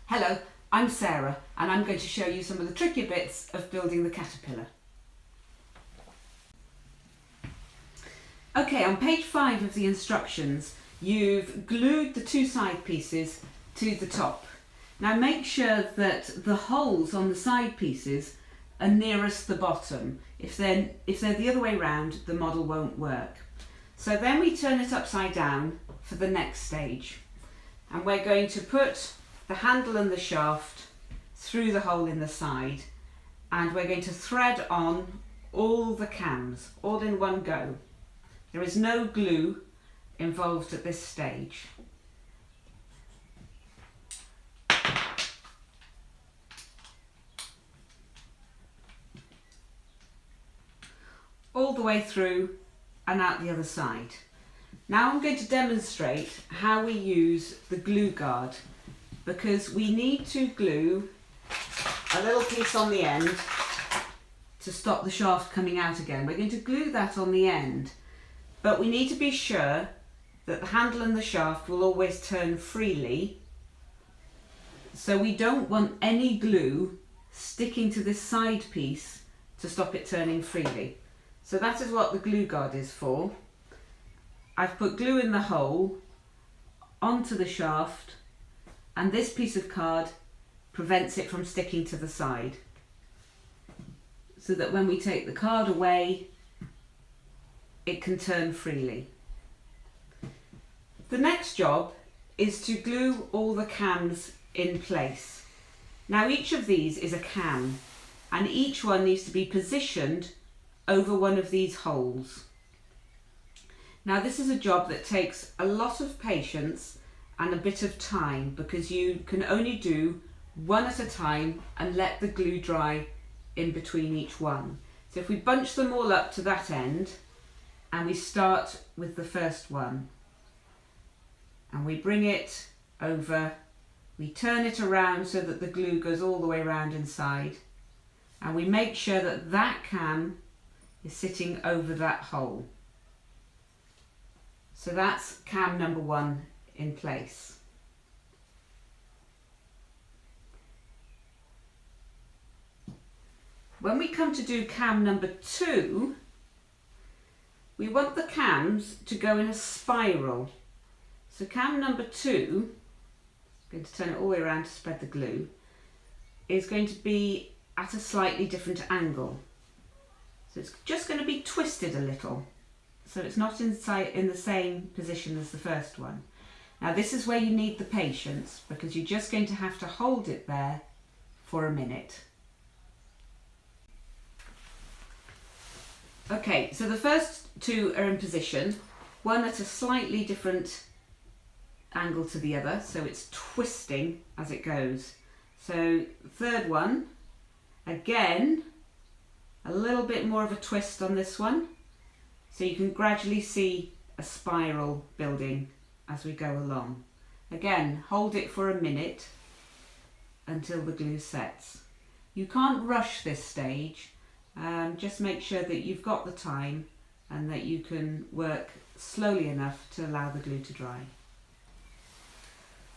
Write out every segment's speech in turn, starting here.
Hello, I'm Sarah and I'm going to show you some of the tricky bits of building the caterpillar. Okay, on page 5 of the instructions you've glued the two side pieces to the top. Now make sure that the holes on the side pieces are nearest the bottom. If they're the other way round, the model won't work. So then we turn it upside down for the next stage, and we're going to put the handle and the shaft through the hole in the side, and we're going to thread on all the cams all in one go. There is no glue involved at this stage. All the way through and out the other side. Now I'm going to demonstrate how we use the glue guard, because we need to glue a little piece on the end to stop the shaft coming out again. We're going to glue that on the end, but we need to be sure that the handle and the shaft will always turn freely, so we don't want any glue sticking to this side piece to stop it turning freely. So that is what the glue guard is for. I've put glue in the hole onto the shaft, and this piece of card prevents it from sticking to the side, so that when we take the card away it can turn freely. The next job is to glue all the cams in place. Now each of these is a cam, and each one needs to be positioned over one of these holes. Now this is a job that takes a lot of patience and a bit of time, because you can only do one at a time and let the glue dry in between each one. So if we bunch them all up to that end, and we start with the first one, and we bring it over, we turn it around so that the glue goes all the way around inside, and we make sure that that cam is sitting over that hole. So that's cam number 1 in place. When we come to do cam number 2, we want the cams to go in a spiral. So cam number 2, I'm going to turn it all the way around to spread the glue, is going to be at a slightly different angle. So it's just going to be twisted a little, so it's not in the same position as the first one. Now this is where you need the patience, because you're just going to have to hold it there for a minute. Okay, so the first two are in position, one at a slightly different angle to the other, so it's twisting as it goes. So third one, again, a little bit more of a twist on this one, so you can gradually see a spiral building as we go along. Again, hold it for a minute until the glue sets. You can't rush this stage, just make sure that you've got the time and that you can work slowly enough to allow the glue to dry.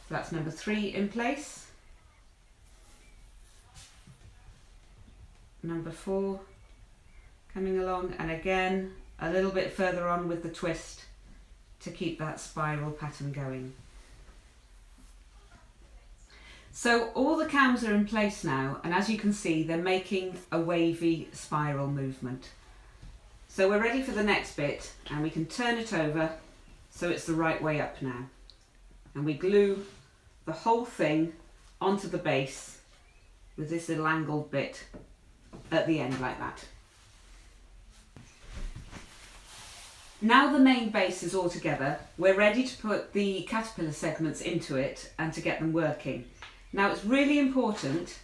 So that's number 3 in place. Number 4 coming along, and again a little bit further on with the twist to keep that spiral pattern going. So all the cams are in place now, and as you can see they're making a wavy spiral movement. So we're ready for the next bit, and we can turn it over so it's the right way up now, and we glue the whole thing onto the base with this little angled bit at the end like that. Now the main base is all together, we're ready to put the caterpillar segments into it and to get them working. Now it's really important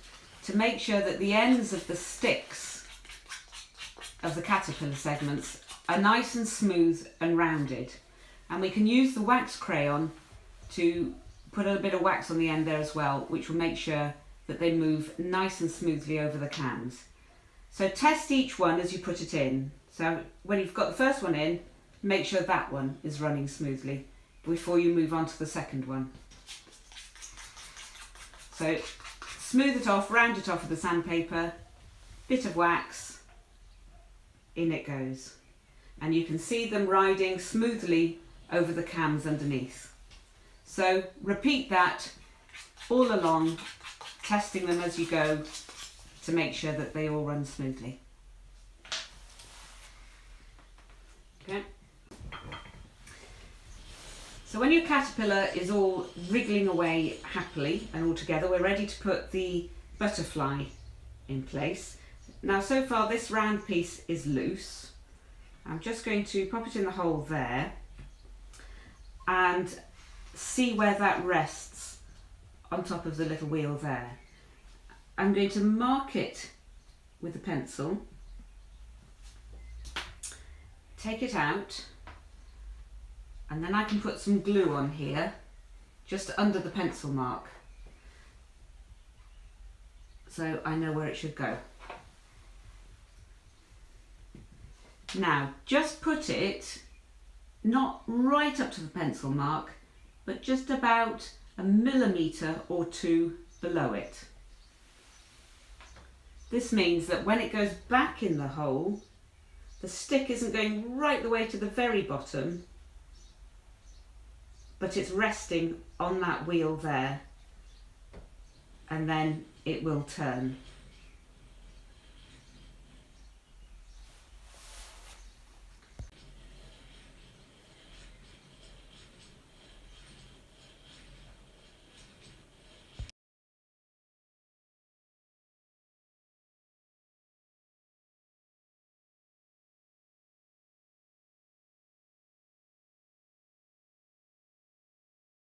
to make sure that the ends of the sticks of the caterpillar segments are nice and smooth and rounded, and we can use the wax crayon to put a bit of wax on the end there as well, which will make sure that they move nice and smoothly over the cams. So test each one as you put it in. So when you've got the first one in, make sure that one is running smoothly before you move on to the second one. So smooth it off, round it off with the sandpaper, bit of wax, in it goes. And you can see them riding smoothly over the cams underneath. So repeat that all along, testing them as you go to make sure that they all run smoothly. Okay. So when your caterpillar is all wriggling away happily and all together, we're ready to put the butterfly in place. Now so far this round piece is loose. I'm just going to pop it in the hole there and see where that rests on top of the little wheel there. I'm going to mark it with a pencil, take it out, and then I can put some glue on here just under the pencil mark so I know where it should go. Now just put it not right up to the pencil mark, but just about a millimetre or two below it. This means that when it goes back in the hole, the stick isn't going right the way to the very bottom, but it's resting on that wheel there, and then it will turn.